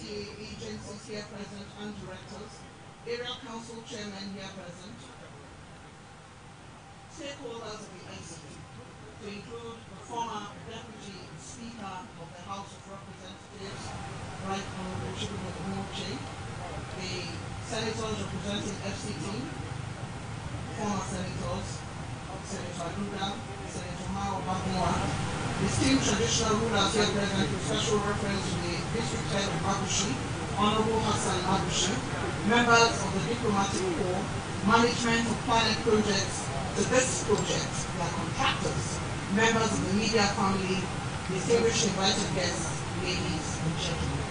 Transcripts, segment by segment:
FCTA agencies here present and directors, area council chairmen here present, stakeholders of the FCT, to include the former Deputy Speaker of the House of Representatives, Right Honorable Mabushi, the senators representing FCT, former senators, Senator Abuja, Senator Mabushi, esteemed traditional rulers here present with special reference to the district head of Mabushi, Honorable Hassan Mabushi, members of the diplomatic corps, management of planning projects to this project, their contractors, members of the media family, distinguished invited guests, ladies and gentlemen.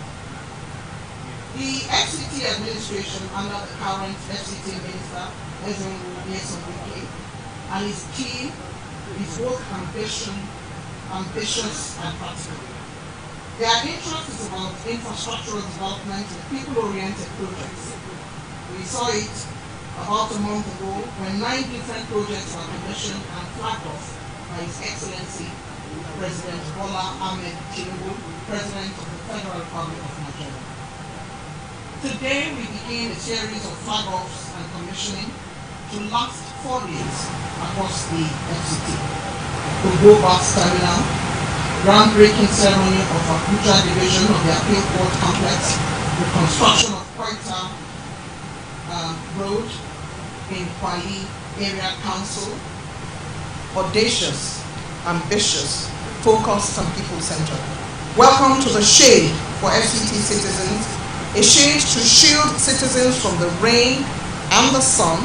The FCT administration under the current FCT minister, Ezonwu, and his team is both ambitious and practical. Their interest is about infrastructural development and people-oriented projects. We saw it about a month ago when 9 different projects were commissioned and flagged off by His Excellency President Bola Ahmed Tinubu, President of the Federal Republic of Nigeria. Today we begin a series of flag-offs and commissioning to last 4 days across the FCT. Togo Bus Terminal, groundbreaking ceremony of Abuja division of the Appeal Court Complex, the construction of Quetta Road in Kwali Area Council, audacious, ambitious, focused and people-centered. Welcome to the shade for FCT citizens, a shade to shield citizens from the rain and the sun,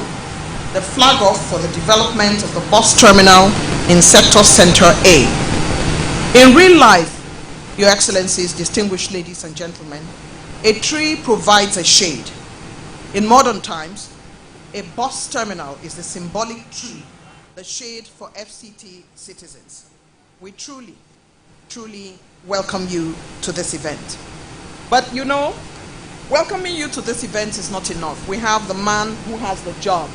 the flag off for the development of the bus terminal in Sector Center A. In real life, Your Excellencies, distinguished ladies and gentlemen, a tree provides a shade. In modern times, a bus terminal is the symbolic tree, the shade for FCT citizens. We truly, truly welcome you to this event. But you know, welcoming you to this event is not enough. We have the man who has the job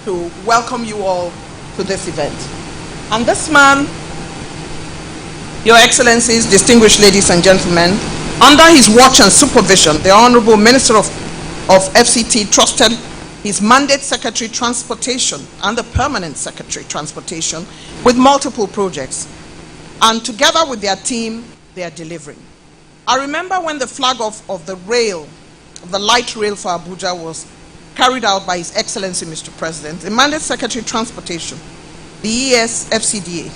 to welcome you all to this event. And this man, Your Excellencies, distinguished ladies and gentlemen, under his watch and supervision, the Honorable Minister of FCT trusted his mandate Secretary Transportation and the Permanent Secretary Transportation with multiple projects. And together with their team, they are delivering. I remember when the flag off of the rail, of the light rail for Abuja was carried out by His Excellency Mr. President, the Mandate Secretary Transportation, the ESFCDA,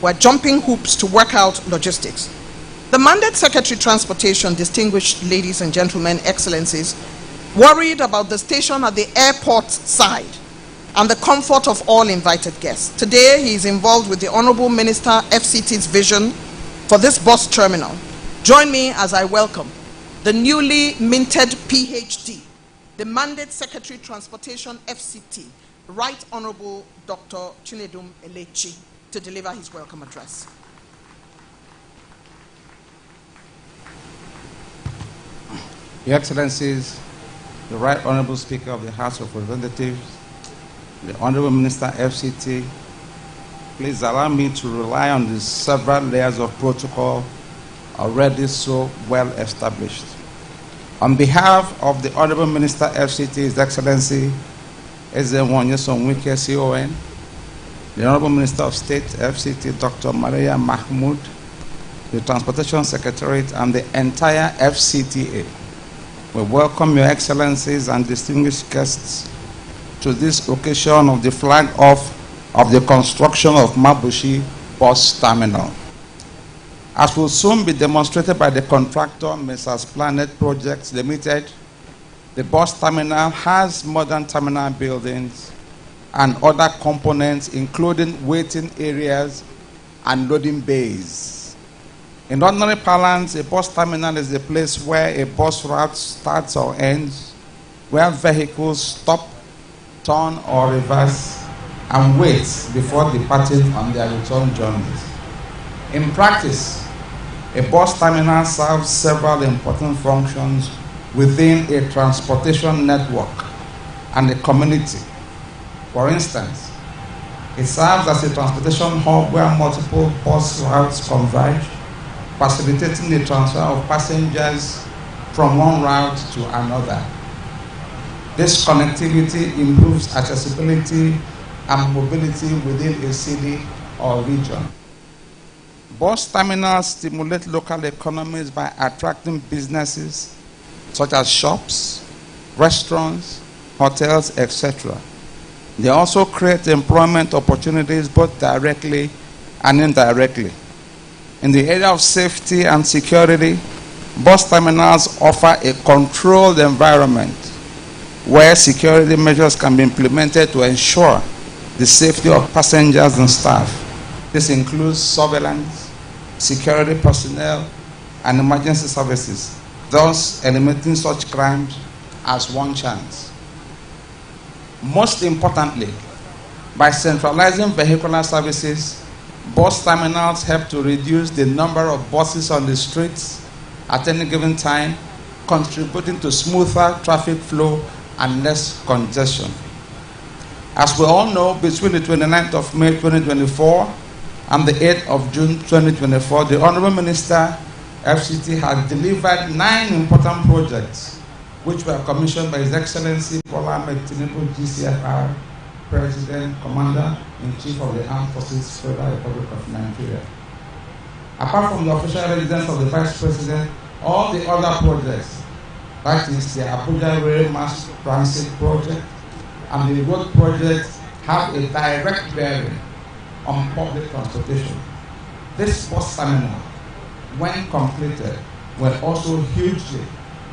were jumping hoops to work out logistics. The Mandate Secretary Transportation, distinguished ladies and gentlemen, excellencies, worried about the station at the airport side and the comfort of all invited guests. Today, he is involved with the Honorable Minister FCT's vision for this bus terminal. Join me as I welcome the newly minted PhD, the Mandate Secretary Transportation FCT, Right Honorable Dr. Chinedum Elechi, to deliver his welcome address. Your Excellencies, the Right Honorable Speaker of the House of Representatives, the Honorable Minister FCT, please allow me to rely on the several layers of protocol already so well established. On behalf of the Honorable Minister FCT, His Excellency Ezonwu CON, the Honorable Minister of State FCT, Dr. Maria Mahmoud, the Transportation Secretariat, and the entire FCTA, we welcome Your Excellencies and distinguished guests to this occasion of the flag off of the construction of Mabushi Bus Terminal. As will soon be demonstrated by the contractor, Mrs. Planet Projects Limited, the bus terminal has modern terminal buildings and other components, including waiting areas and loading bays. In ordinary parlance, a bus terminal is a place where a bus route starts or ends, where vehicles stop, turn or reverse, and wait before departing on their return journeys. In practice, a bus terminal serves several important functions within a transportation network and a community. For instance, it serves as a transportation hub where multiple bus routes converge, facilitating the transfer of passengers from one route to another. This connectivity improves accessibility and mobility within a city or region. Bus terminals stimulate local economies by attracting businesses such as shops, restaurants, hotels, etc. They also create employment opportunities both directly and indirectly. In the area of safety and security, bus terminals offer a controlled environment where security measures can be implemented to ensure the safety of passengers and staff. This includes surveillance, security personnel, and emergency services, thus eliminating such crimes as one chance. Most importantly, by centralizing vehicular services, bus terminals help to reduce the number of buses on the streets at any given time, contributing to smoother traffic flow and less congestion. As we all know, between the 29th of May 2024 and the 8th of June 2024, the Honorable Minister, FCT, has delivered 9 important projects which were commissioned by His Excellency Bola Ahmed Tinubu, GCFR, President, Commander-in-Chief of the Armed Forces, Federal Republic of Nigeria. Apart from the official residence of the Vice President, all the other projects, that is the Abuja Rail Mass Transit Project and the road projects, have a direct bearing on public transportation. This bus terminal, when completed, will also hugely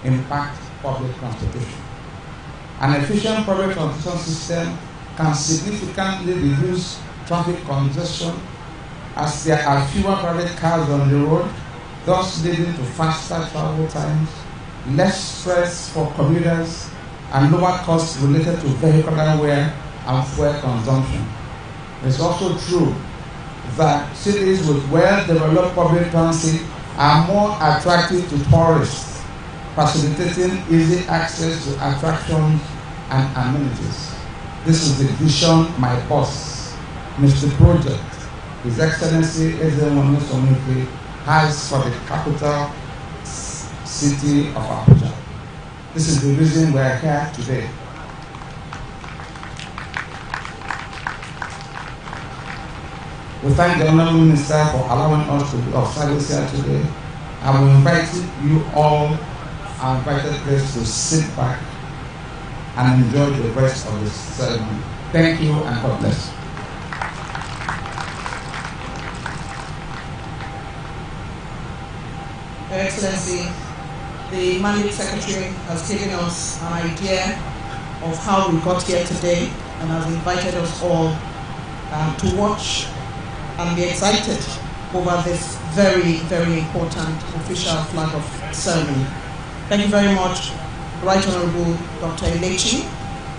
impact public transportation. An efficient public transportation system can significantly reduce traffic congestion as there are fewer private cars on the road, thus leading to faster travel times, less stress for commuters, and lower costs related to vehicular wear and fuel consumption. It's also true that cities with well-developed public transit are more attractive to tourists, facilitating easy access to attractions and amenities. This is the vision my boss, Mr. Project, His Excellency Ezewonu Somife, has for the capital city of Abuja. This is the reason we are here today. We thank the Honorable Minister for allowing us to be of service here today. I will invite you all, our invited guests, to sit back and enjoy the rest of the ceremony. Thank you and God bless. Your Excellency, the Mandate Secretary has given us an idea of how we got here today and has invited us all to watch and be excited over this very, very important official flag of ceremony. Thank you very much, Right Honorable Dr. Elechi,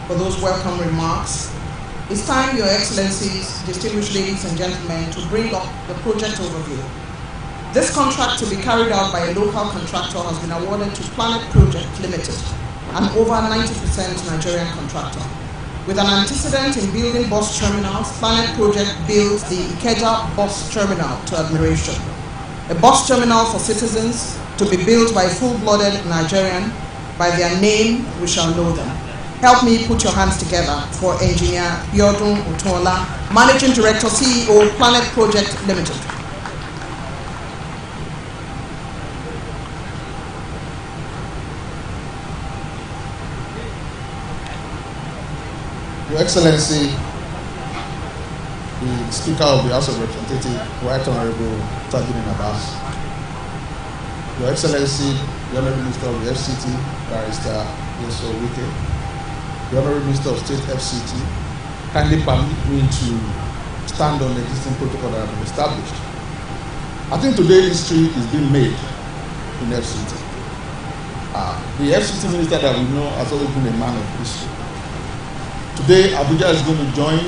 for those welcome remarks. It's time, Your Excellencies, distinguished ladies and gentlemen, to bring up the project overview. This contract to be carried out by a local contractor has been awarded to Planet Project Limited, an over 90% Nigerian contractor. With an antecedent in building bus terminals, Planet Project builds the Ikeja bus terminal to admiration. A bus terminal for citizens to be built by a full-blooded Nigerian. By their name, we shall know them. Help me put your hands together for Engineer Biodun Otola, Managing Director, CEO, Planet Project Limited. Your Excellency, the Speaker of the House of Representatives, Right Honorable Tajudeen Abbas, Your Excellency, the Honorable Minister of the FCT, Barrister Yeso Wike, the Honorable Minister of State FCT, kindly permit me to stand on the existing protocol that has been established. I think today history is being made in FCT. The FCT Minister that we know has always been a man of history. Today, Abuja is going to join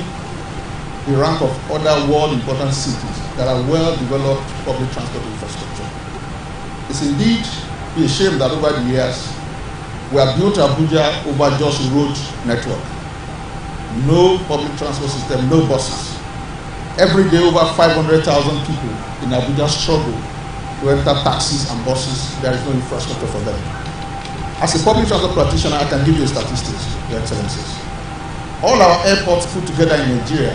the rank of other world important cities that are well-developed public transport infrastructure. It's indeed a shame that over the years, we have built Abuja over just road network. No public transport system, no buses. Every day, over 500,000 people in Abuja struggle to enter taxis and buses. There is no infrastructure for them. As a public transport practitioner, I can give you statistics, Your Excellencies. All our airports put together in Nigeria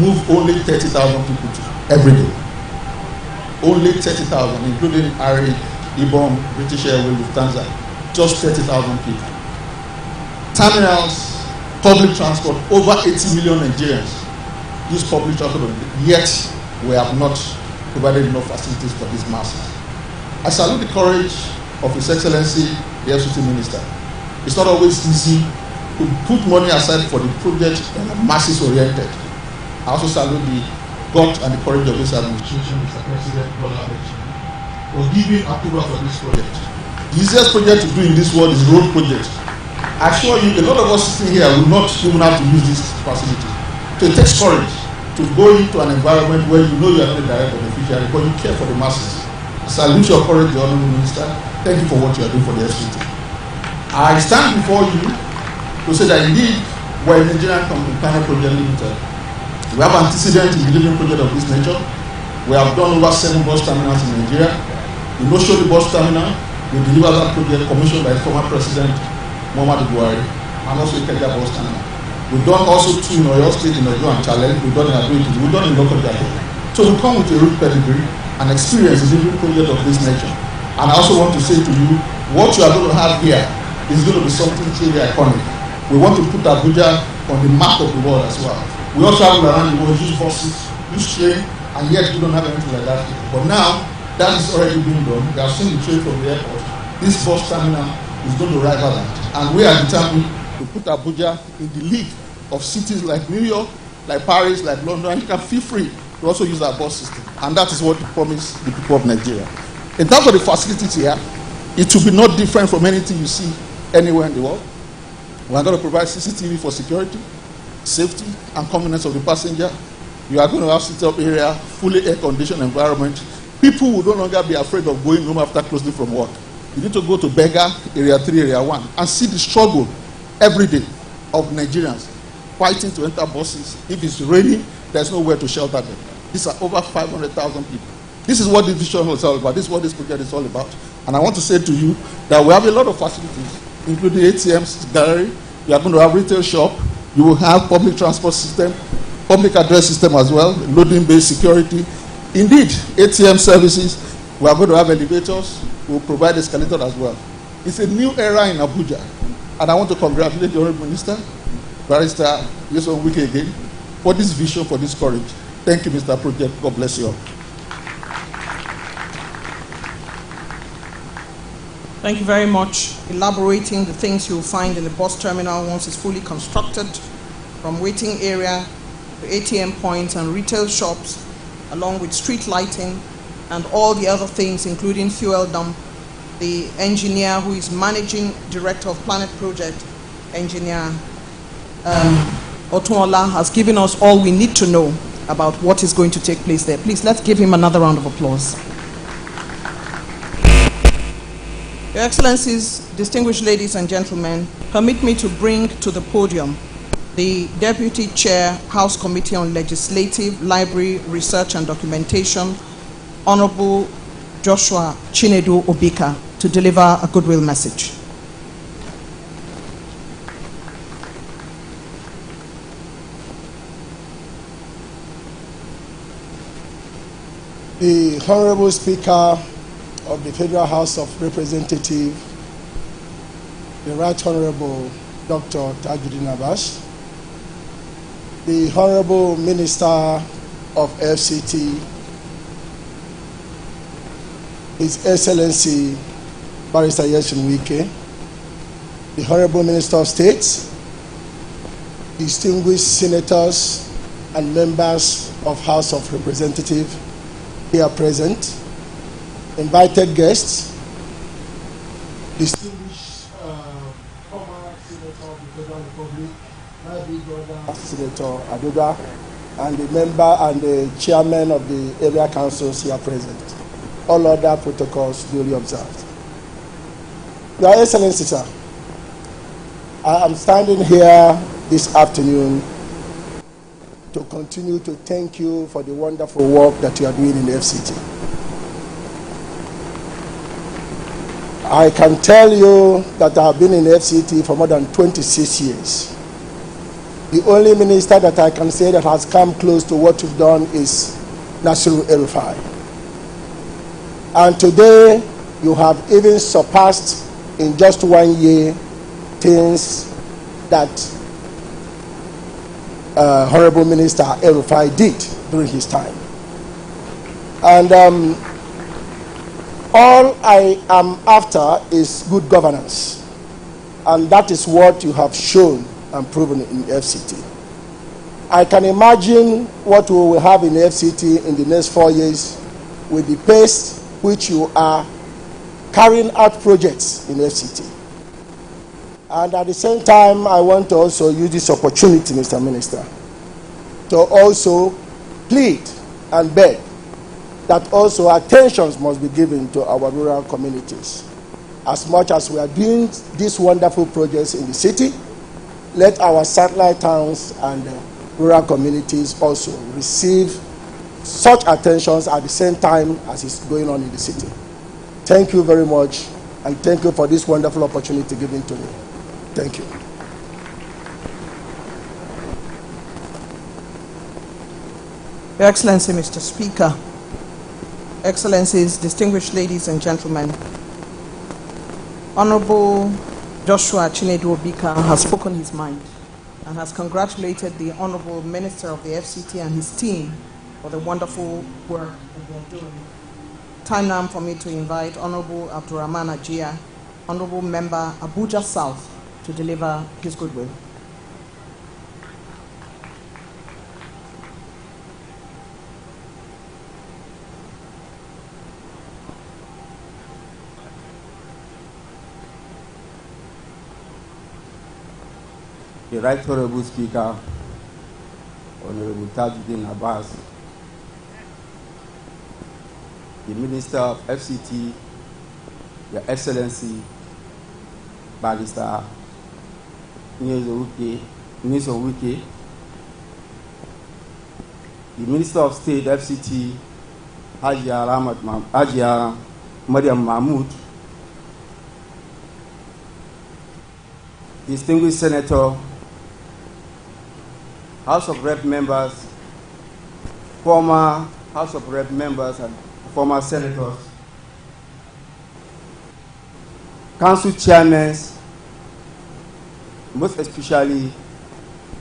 move only 30,000 people every day. Only 30,000, including Ari, Ibom, British Airways, Lufthansa, just 30,000 people. Terminals, public transport, over 80 million Nigerians use public transport, yet we have not provided enough facilities for these masses. I salute the courage of His Excellency, the FCT Minister. It's not always easy to put money aside for the project and masses oriented. I also salute the gut and the courage of this administration, Mr. President Bola Ahmed Tinubu, for giving approval for this project. The easiest project to do in this world is road project. I assure you, a lot of us sitting here will not even have to use this facility. So it takes courage to go into an environment where you know you are not a direct beneficiary, but you care for the masses. I salute your courage, the Honourable Minister. Thank you for what you are doing for the FCT. I stand before you to say that indeed we're a Nigerian company, Planet Project Limited. We have antecedent in delivering project of this nature. We have done over 7 bus terminals in Nigeria. The Noshori bus terminal, we delivered that project commissioned by former President Muhammadu Buhari, and also Ikeja bus terminal. We've done also 2 in Oyo State, in Oyo and Challenge. We've done in Abuja. We've done in local government. So we come with a root pedigree and experience in delivering project of this nature. And I also want to say to you, what you are going to have here is going to be something truly iconic. We want to put Abuja on the map of the world as well. We also travel around the world, use buses, use train, and yet we don't have anything like that. But now, that is already being done. We have seen the train from the airport. This bus terminal is going to rival that. And we are determined to put Abuja in the league of cities like New York, like Paris, like London, and you can feel free to also use our bus system. And that is what we promise the people of Nigeria. In terms of the facilities here, it will be not different from anything you see anywhere in the world. We are going to provide CCTV for security, safety, and convenience of the passenger. You are going to have sit-up area, fully air-conditioned environment. People will no longer be afraid of going home after closing from work. You need to go to Bega, Area 3, Area 1, and see the struggle every day of Nigerians fighting to enter buses. If it's raining, there's nowhere to shelter them. These are over 500,000 people. This is what this vision is all about. This is what this project is all about. And I want to say to you that we have a lot of facilities, including ATMs, gallery. You are going to have retail shop. You will have public transport system, public address system as well, loading-based security. Indeed, ATM services. We are going to have elevators. We will provide escalator as well. It's a new era in Abuja. And I want to congratulate the Honourable Minister, Barrister Nyesom Wike again, for this vision, for this courage. Thank you, Mr. Project. God bless you all. Thank you very much. Elaborating the things you'll find in the bus terminal once it's fully constructed, from waiting area to ATM points and retail shops, along with street lighting and all the other things, including fuel dump. The engineer who is managing director of Planet Project, Engineer Otunola, has given us all we need to know about what is going to take place there. Please, let's give him another round of applause. Your Excellencies, distinguished ladies and gentlemen, permit me to bring to the podium the Deputy Chair, House Committee on Legislative, Library, Research and Documentation, Honorable Joshua Chinedu Obika, to deliver a goodwill message. The Honorable Speaker of the Federal House of Representatives, the Right Honorable Dr. Tajuddin Abbas, the Honorable Minister of FCT, His Excellency Barrister Nyesom Wike, the Honorable Minister of State, distinguished senators and members of House of Representatives here present, invited guests, distinguished former Senator of the Federal Republic, my big brother Senator Abuja, and the member and the chairman of the area councils here present. All other protocols duly observed. Your Excellency, sir, I am standing here this afternoon to continue to thank you for the wonderful work that you are doing in the FCT. I can tell you that I have been in FCT for more than 26 years. The only minister that I can say that has come close to what you've done is Nasiru El-Rufai. And today, you have even surpassed in just 1 year things that Honorable Minister El-Rufai did during his time. And all I am after is good governance. And that is what you have shown and proven in FCT. I can imagine what we will have in FCT in the next 4 years with the pace which you are carrying out projects in FCT. And at the same time, I want to also use this opportunity, Mr. Minister, to also plead and beg that also attention must be given to our rural communities. As much as we are doing these wonderful projects in the city, let our satellite towns and rural communities also receive such attentions at the same time as is going on in the city. Thank you very much, and thank you for this wonderful opportunity given to me. Thank you. Your Excellency, Mr. Speaker, Excellencies, distinguished ladies and gentlemen, Honorable Joshua Chinedu Obika has spoken his mind and has congratulated the Honorable Minister of the FCT and his team for the wonderful work that they are doing. Time now for me to invite Honorable Abdurrahman Ajia, Honorable Member Abuja South, to deliver his goodwill. The Right Honorable Speaker, Honorable Tajuddin Abbas, the Minister of FCT, Your Excellency, Barrister Nyesom Wike, the Minister of State, FCT, Hajia Mariam Mahmoud, distinguished Senator, House of Rep members, former House of Rep members and former senators, council chairmen, most especially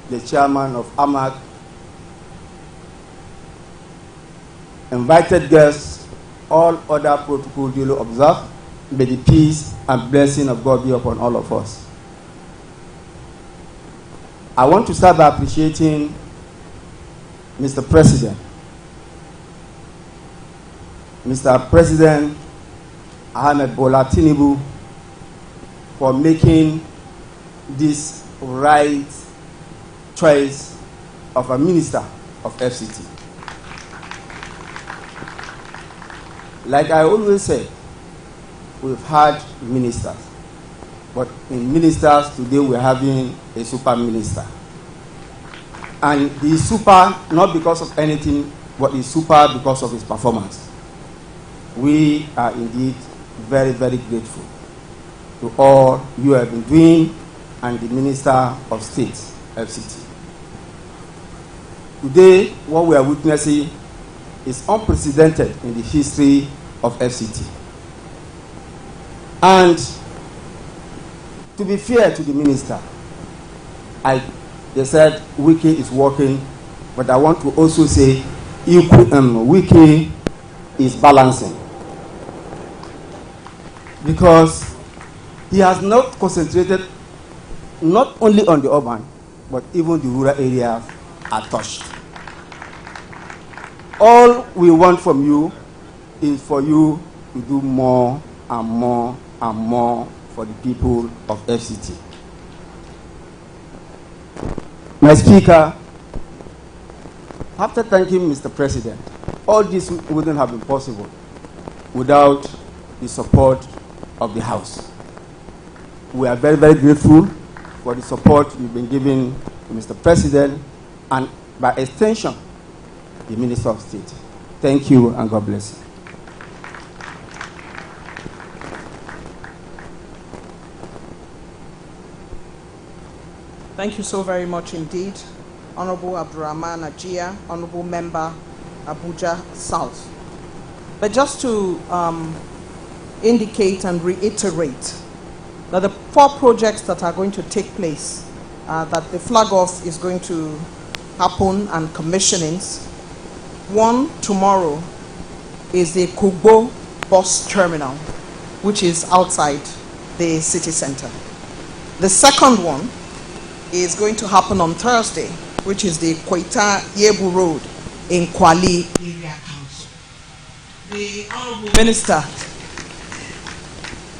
the chairman of AMAC, invited guests, all other protocol duly observed. May the peace and blessing of God be upon all of us. I want to start by appreciating Mr. President. Mr. President Ahmed Bola Tinubu for making this right choice of a minister of FCT. Like I always say, we've had ministers, but in ministers today we're having a super minister. And he is super not because of anything, but he's super because of his performance. We are indeed very, very grateful to all you have been doing and the Minister of State, FCT. Today, what we are witnessing is unprecedented in the history of FCT. And to be fair to the minister, they said Wiki is working, but I want to also say Wiki is balancing. Because he has not concentrated not only on the urban, but even the rural areas are touched. All we want from you is for you to do more and more and more for the people of FCT. My Speaker, after thanking Mr. President, all this wouldn't have been possible without the support of the House. We are very, very grateful for the support you've been giving to Mr. President and by extension, the Minister of State. Thank you and God bless you. Thank you so very much indeed, Honorable Abdurrahman Ajia, Honorable Member Abuja South. But just to indicate and reiterate that the 4 projects that are going to take place, that the flag off is going to happen and commissionings. One tomorrow is the Kugbo bus terminal, which is outside the city center. The second one is going to happen on Thursday, which is the Koita Yebu Road in Kwali Area Council. The Honorable Minister,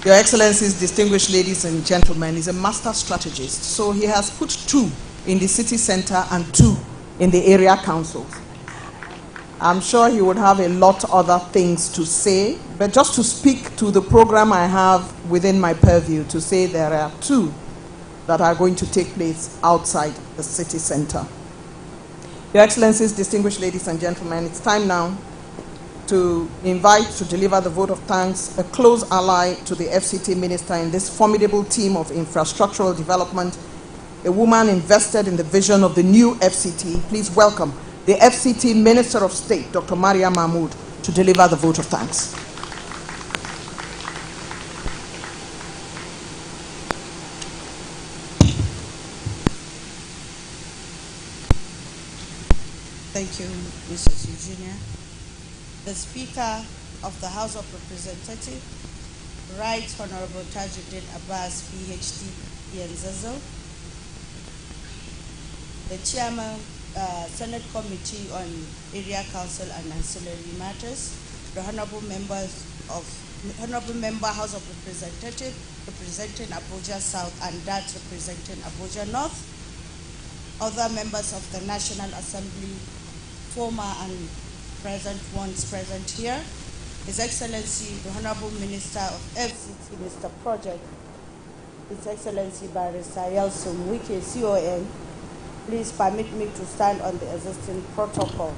Your Excellencies, distinguished ladies and gentlemen, is a master strategist. So he has put 2 in the city center and 2 in the area councils. I'm sure he would have a lot other things to say, but just to speak to the program I have within my purview, to say there are 2 that are going to take place outside the city center. Your Excellencies, distinguished ladies and gentlemen, it's time now to invite to deliver the vote of thanks a close ally to the FCT minister in this formidable team of infrastructural development, a woman invested in the vision of the new FCT. Please welcome the FCT Minister of State, Dr. Maria Mahmood, to deliver the vote of thanks. Thank you, Mrs. Eugenia. The Speaker of the House of Representatives, Right Honorable Tajuddin Abbas, PhD, Yenzazo. The Chairman, Senate Committee on Area Council and Ancillary Matters, the Honorable Member House of Representatives representing Abuja South and that representing Abuja North, other members of the National Assembly, former and present ones present here, His Excellency, the Honorable Minister of FCT, Mr. Project, His Excellency Barrister Yelsom Wike, CON, please permit me to stand on the existing protocol.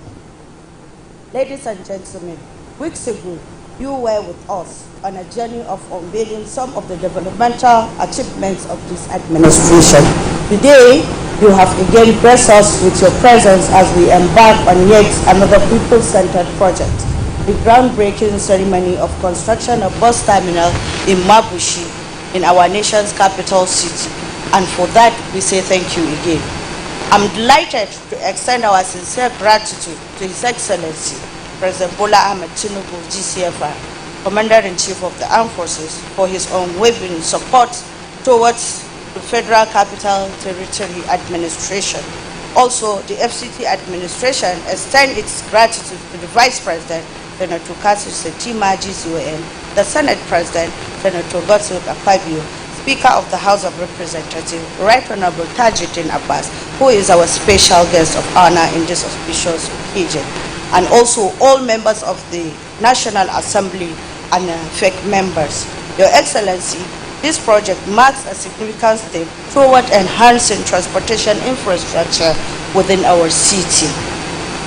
Ladies and gentlemen, weeks ago, you were with us on a journey of unveiling some of the developmental achievements of this administration. Today, you have again blessed us with your presence as we embark on yet another people-centered project, the groundbreaking ceremony of construction of bus terminal in Mabushi, in our nation's capital city. And for that, we say thank you again. I'm delighted to extend our sincere gratitude to His Excellency, President Bola Ahmed Tinubu, GCFR, Commander-in-Chief of the Armed Forces, for his unwavering support towards the Federal Capital Territory Administration. Also, the FCT administration extends its gratitude to the Vice President, Senator Kasi Setima, GCON, the Senate President, Senator Godswill Akpabio, Speaker of the House of Representatives, Right Honorable Tajuddin Abbas, who is our special guest of honor in this auspicious occasion, and also all members of the National Assembly and FEC members. Your Excellency, this project marks a significant step toward enhancing transportation infrastructure within our city.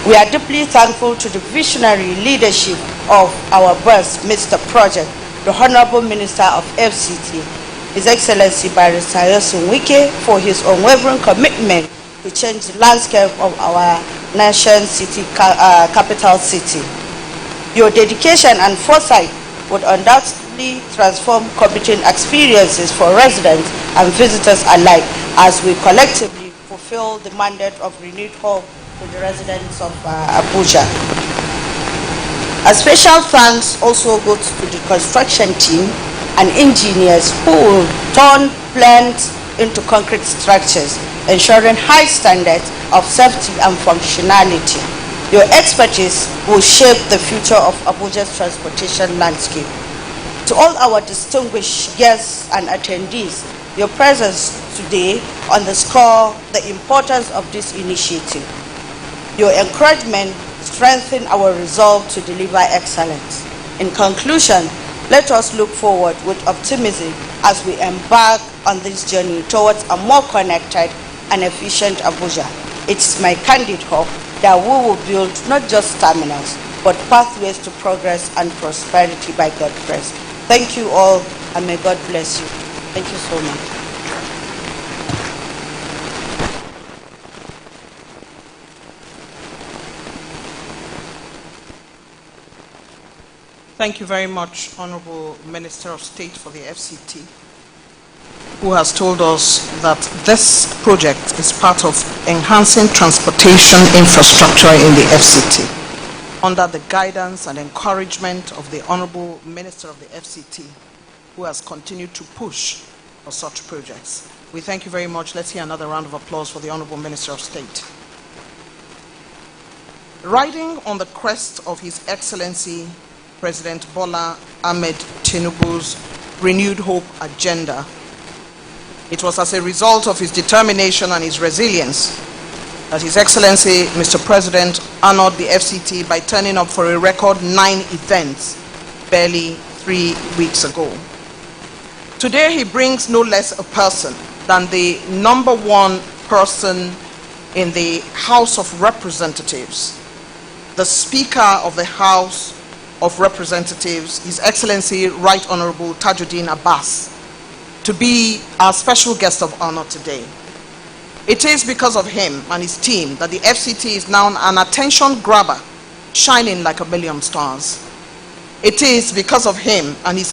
We are deeply thankful to the visionary leadership of our boss, Mr. Project, the Honorable Minister of FCT, His Excellency Barrister Yelsom Wike, for his unwavering commitment to change the landscape of our nation's city, capital city. Your dedication and foresight would undoubtedly transform commuting experiences for residents and visitors alike as we collectively fulfill the mandate of renewed hope to the residents of Abuja. A special thanks also goes to the construction team and engineers who will turn plans into concrete structures, ensuring high standards of safety and functionality. Your expertise will shape the future of Abuja's transportation landscape. To all our distinguished guests and attendees, your presence today underscores the importance of this initiative. Your encouragement strengthens our resolve to deliver excellence. In conclusion, let us look forward with optimism as we embark on this journey towards a more connected and efficient Abuja. It's my candid hope that we will build not just terminals, but pathways to progress and prosperity by God's grace. Thank you all, and may God bless you. Thank you so much. Thank you very much, Honorable Minister of State for the FCT, who has told us that this project is part of enhancing transportation infrastructure in the FCT under the guidance and encouragement of the Honorable Minister of the FCT, who has continued to push for such projects. We thank you very much. Let's hear another round of applause for the Honorable Minister of State. Riding on the crest of His Excellency President Bola Ahmed Tinubu's renewed hope agenda, it was as a result of his determination and his resilience that His Excellency Mr. President honored the FCT by turning up for a record 9 events barely 3 weeks ago. Today he brings no less a person than the #1 person in the House of Representatives, the Speaker of the House of Representatives, His Excellency Right Honorable Tajuddin Abbas, to be our special guest of honor today. It is because of him and his team that the FCT is now an attention grabber, shining like a million stars. It is because of him and his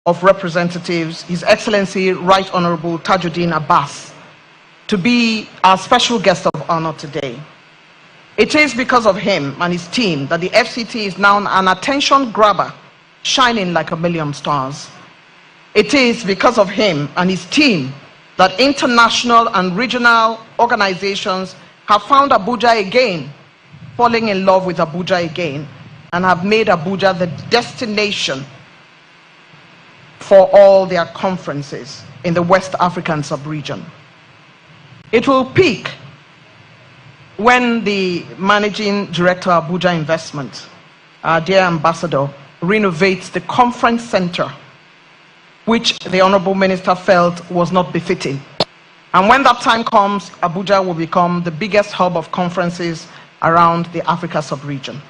of Representatives, His Excellency Right Honorable Tajuddin Abbas, to be our special guest of honor today. It is because of him and his team that the FCT is now an attention grabber, shining like a million stars. It is because of him and his team that international and regional organizations have found Abuja again, falling in love with Abuja again, and have made Abuja the destination for all their conferences in the West African sub-region. It will peak when the Managing Director of Abuja Investment, our dear Ambassador, renovates the conference center, which the Honorable Minister felt was not befitting. And when that time comes, Abuja will become the biggest hub of conferences around the Africa sub-region.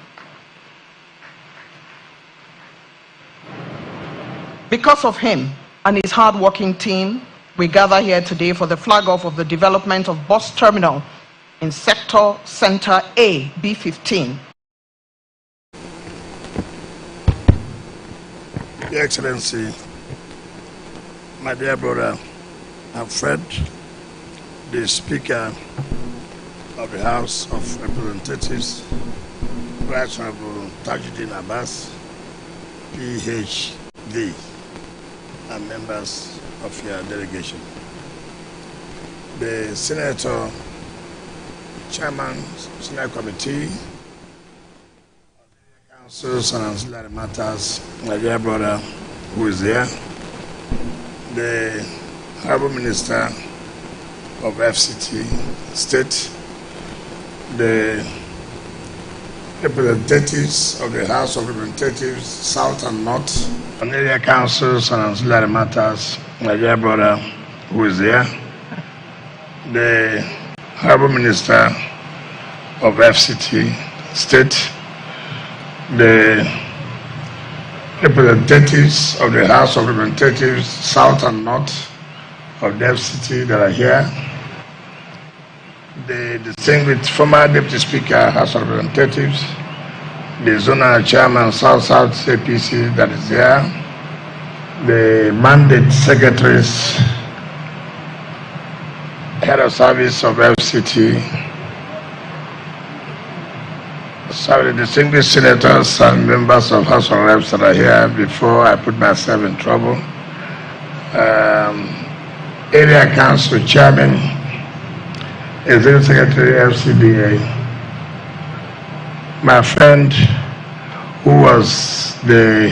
Because of him and his hard-working team, we gather here today for the flag-off of the development of bus terminal in Sector Center A, B15. Your Excellency, my dear brother and friend, the Speaker of the House of Representatives, Right Honorable Tajuddin Abbas, PhD, and members of your delegation. The Senator, Chairman, Senate Committee, Councils and Ancillary Matters, my dear brother who is here, the Honorable Minister of FCT State, the representatives of the House of Representatives, South and North, and area councils and ancillary matters, my dear brother who is here, the Honorable Minister of FCT State, the representatives of the House of Representatives, South and North of the FCT that are here, the distinguished former Deputy Speaker, House of Representatives, the Zonal Chairman, South-South APC that is here, the mandate secretaries, head of service of FCT, sorry, the distinguished senators and members of House of Reps that are here before I put myself in trouble, area council chairman, executive secretary FCDA, my friend who was the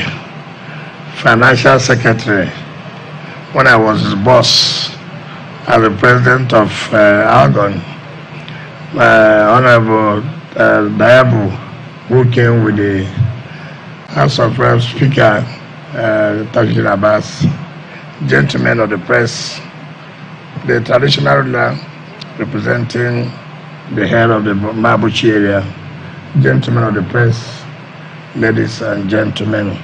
financial secretary when I was his boss as the president of Algon, Honorable Dayabu, who came with the House of Reps Speaker, Tajuddin Abbas, gentlemen of the press, the traditional ruler representing the head of the Mabushi area, gentlemen of the press, ladies and gentlemen.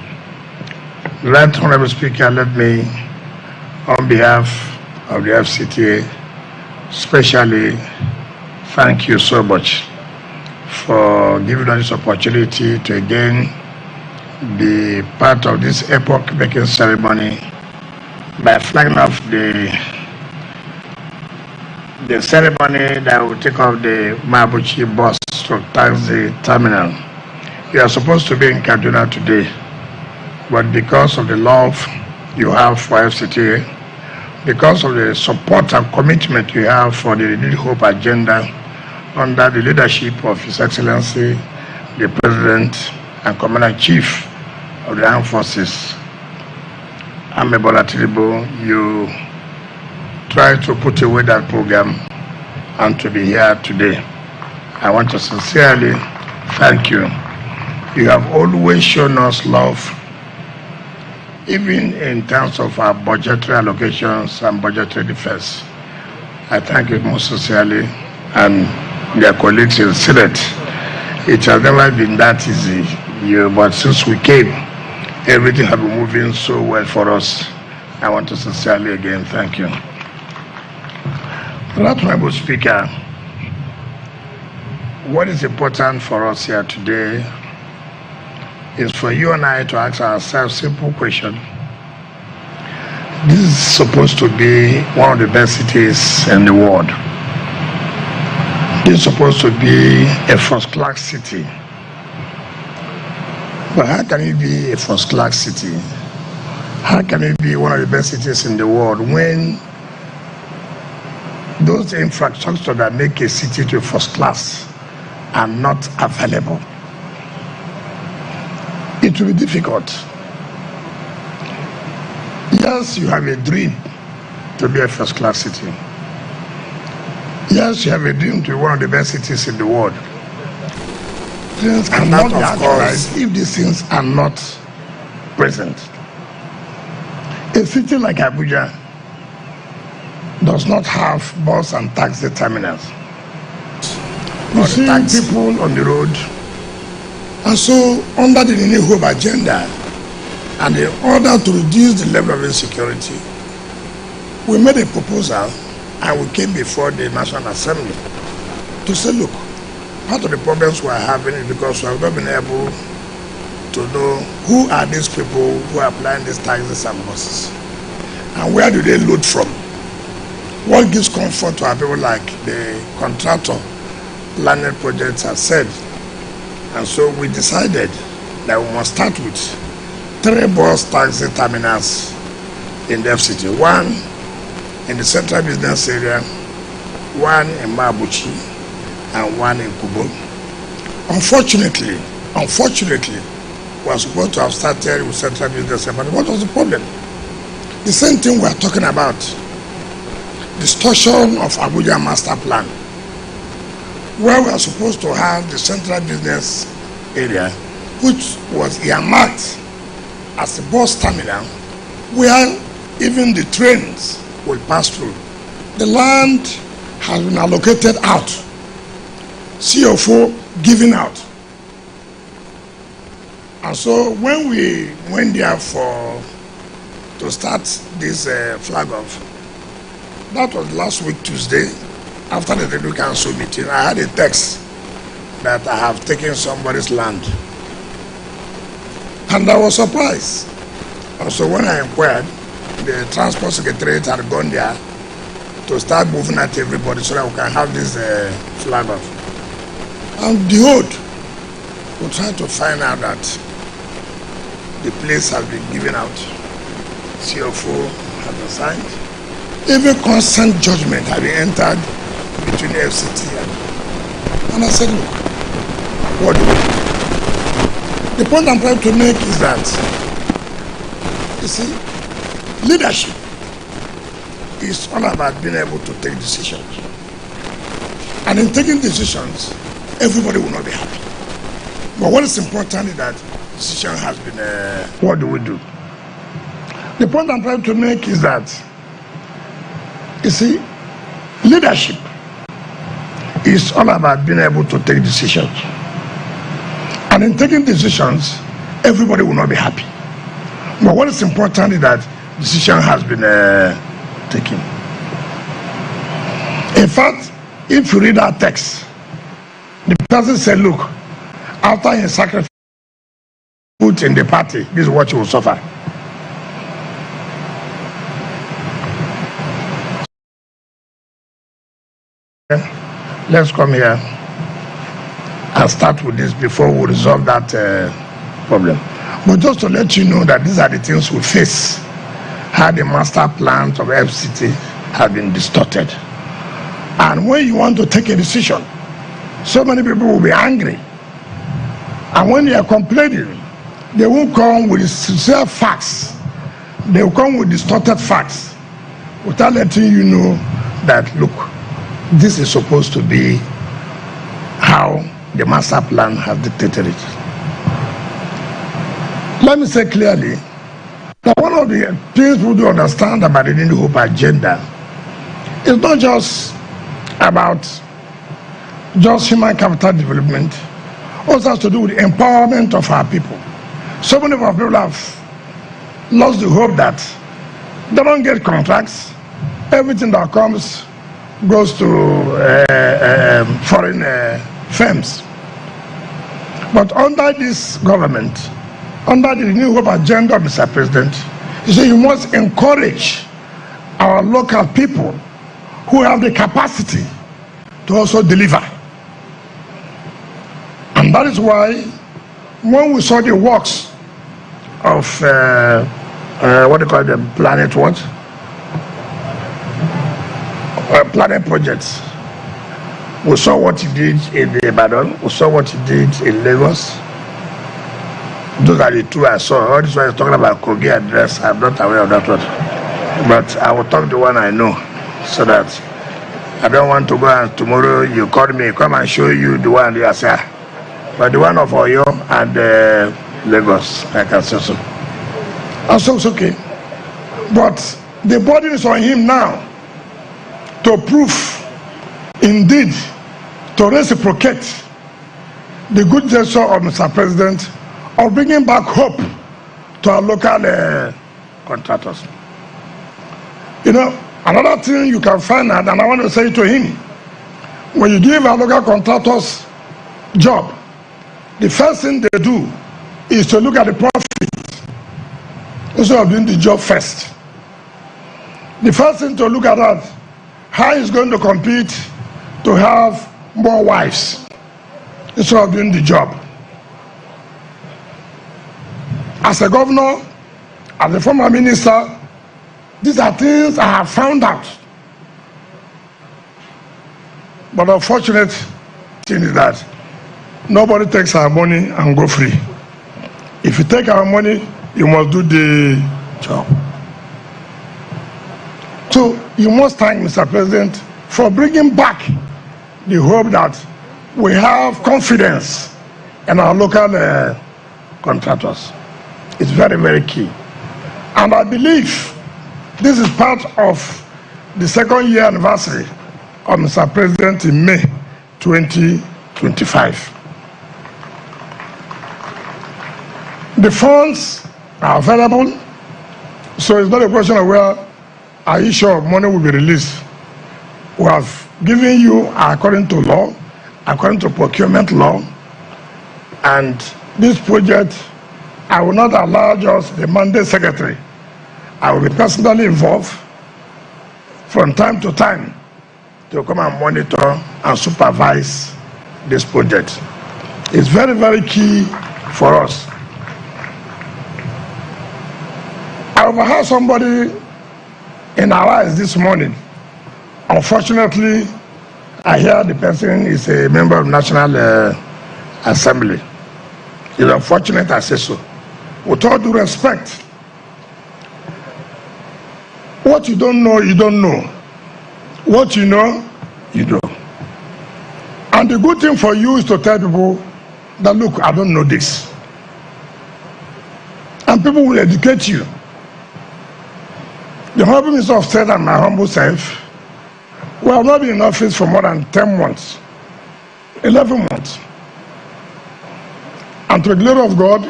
Right Honorable Speaker, let me, on behalf of the FCTA, especially thank you so much for giving us this opportunity to again be part of this epoch-making ceremony by flagging off the ceremony that will take off the Mabushi bus to taxi terminal. You are supposed to be in Kaduna today, but because of the love you have for FCTA, because of the support and commitment you have for the Renewed Hope agenda under the leadership of His Excellency, the President and Commander-in-Chief of the Armed Forces, Bola Tinubu, you try to put away that program and to be here today. I want to sincerely thank you. You have always shown us love, even in terms of our budgetary allocations and budgetary defense. I thank you most sincerely and their colleagues in Senate. It has never been that easy, but since we came, everything has been moving so well for us. I want to sincerely again thank you. Right, Honorable Speaker, what is important for us here today is for you and I to ask ourselves a simple question. This is supposed to be one of the best cities in the world. This is supposed to be a first-class city. But how can it be a first-class city? How can it be one of the best cities in the world when those infrastructures that make a city to first class are not available? It will be difficult. Yes, you have a dream to be a first-class city. Yes, you have a dream to be one of the best cities in the world. And that, of course, if these things are not present. A city like Abuja does not have bus and taxi terminals. You see people on the road. And so, under the Renewed Hope agenda, and in order to reduce the level of insecurity, we made a proposal and we came before the National Assembly to say, look, part of the problems we are having is because we have not been able to know who are these people who are applying these taxes and buses, and where do they load from. What gives comfort to our people, like the contractor landed projects have said. And so we decided that we must start with 3 bus taxi terminals in the FCT. 1 in the central business area, 1 in Mabushi, and 1 in Kubo. Unfortunately, we are supposed to have started with central business area, but what was the problem? The same thing we are talking about, distortion of Abuja master plan, where we are supposed to have the central business area, which was earmarked as a bus terminal, where even the trains will pass through. The land has been allocated out, CFO given out. And so when we went there to start this flag off, that was last week Tuesday, after the Review Council meeting. I had a text that I have taken somebody's land. And I was surprised. And so when I inquired, the Transport Secretariat had gone there to start moving at everybody so that we can have this flag off. And behold, we tried to find out that the place has been given out. CFO has been signed. Even consent judgment has been entered between FCT and I said, look, what do we do? The point I'm trying to make is that, you see, leadership is all about being able to take decisions. And in taking decisions, everybody will not be happy. But what is important is that decision has been, what do we do? The point I'm trying to make is that, you see, leadership is all about being able to take decisions. And in taking decisions, everybody will not be happy. But what is important is that decision has been taken. In fact, if you read our text, the person said, look, after he sacrificed put in the party, this is what you will suffer. Let's come here and start with this before we resolve that problem. But just to let you know that these are the things we face, how the master plans of FCT have been distorted. And when you want to take a decision, so many people will be angry. And when they are complaining, they won't come with sincere facts. They will come with distorted facts without letting you know that, look, this is supposed to be how the master plan has dictated it. Let me say clearly that one of the things we do understand about the New Hope agenda is not just about just human capital development, also has to do with the empowerment of our people. So many of our people have lost the hope that they don't get contracts. Everything that comes goes to foreign firms. But under this government, under the New Hope agenda of Mr. President, you say you must encourage our local people who have the capacity to also deliver. And that is why when we saw the works of what do you call them, Planet what? Planet projects. We saw what he did in Ibadan, we saw what he did in Lagos. Those are the two I saw. All this one is talking about Kogi address. I'm not aware of that one. But I will talk the one I know, so that I don't want to go and tomorrow you call me, come and show you the one you say. But the one of Oyo and Lagos, I can say so. And so it's okay. But the burden is on him now to prove, indeed, to reciprocate the good gesture of Mr. President of bringing back hope to our local contractors. You know, another thing you can find out, and I want to say to him, when you give our local contractors job, the first thing they do is to look at the profit instead of doing the job first. The first thing to look at that, how he's going to compete to have more wives instead of doing the job. As a governor, as a former minister, these are things I have found out. But the unfortunate thing is that nobody takes our money and go free. If you take our money, you must do the job. So you must thank Mr. President for bringing back the hope that we have confidence in our local contractors. It's very, very key. And I believe this is part of the second year anniversary of Mr. President in May 2025. The funds are available, so it's not a question of where are you sure money will be released. We have given you according to law, according to procurement law, and this project, I will not allow just the mandate secretary. I will be personally involved from time to time to come and monitor and supervise this project. It's very, very key for us. I overheard somebody in our eyes this morning. Unfortunately, I hear the person is a member of National Assembly. It's unfortunate I say so. With all due respect, what you don't know, you don't know. What you know, you know. And the good thing for you is to tell people that, look, I don't know this. And people will educate you. The Honorable Minister of State and my humble self, we have not been in office for more than 10 months, 11 months. And to the glory of God,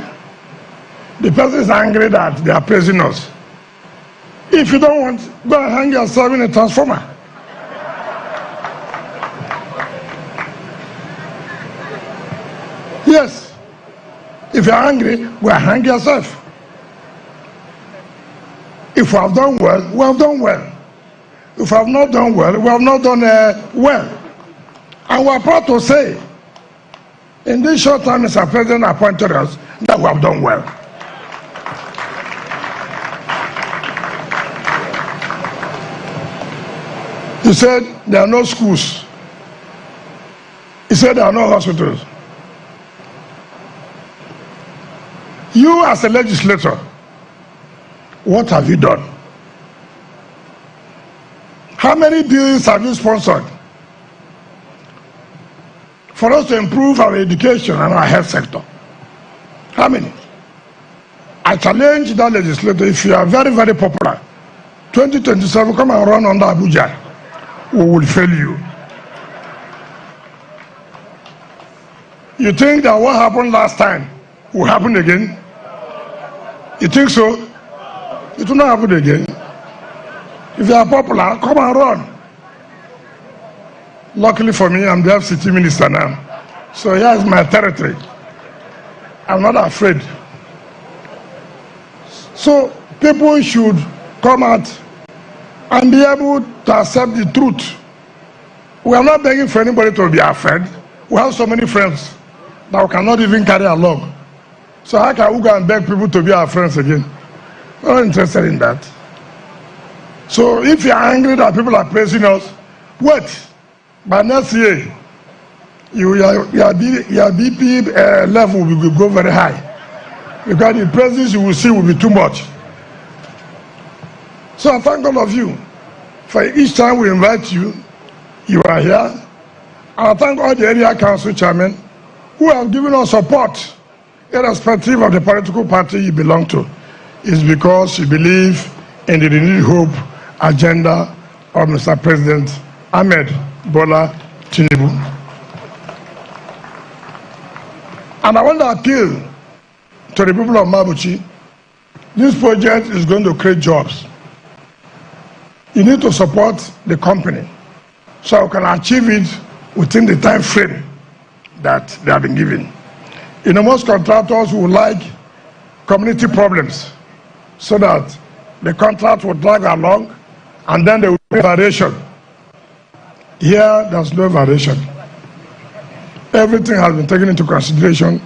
the person is angry that they are praising us. If you don't want, go and hang yourself in a transformer. Yes. If you're angry, go and hang yourself. If we have done well, we have done well. If we have not done well, we have not done well. And we are proud to say, in this short time Mr. President appointed us, that we have done well. He said there are no schools. He said there are no hospitals. You as a legislator, what have you done? How many bills have you sponsored for us to improve our education and our health sector? How many? I challenge that legislator, if you are very, very popular, 2027, come and run under Abuja. We will fail you. You think that what happened last time will happen again? You think so? It will not happen again. If you are popular, come and run. Luckily for me, I'm the FCT minister now. So here is my territory. I'm not afraid. So people should come out and be able to accept the truth. We are not begging for anybody to be afraid. We have so many friends that we cannot even carry along. So how can we go and beg people to be our friends again? We're not interested in that. So if you are angry that people are praising us, wait. By next year, your BP level will go very high. Because the praises you will see will be too much. So I thank all of you for each time we invite you, you are here. And I thank all the area council chairmen who have given us support, irrespective of the political party you belong to. It's because you believe in the renewed hope agenda of Mr. President Ahmed Bola Tinubu. And I want to appeal to the people of Mabushi. This project is going to create jobs. You need to support the company so we can achieve it within the time frame that they have been given. You know, most contractors would like community problems so that the contract will drag along and then there will be variation. Here, there's no variation. Everything has been taken into consideration,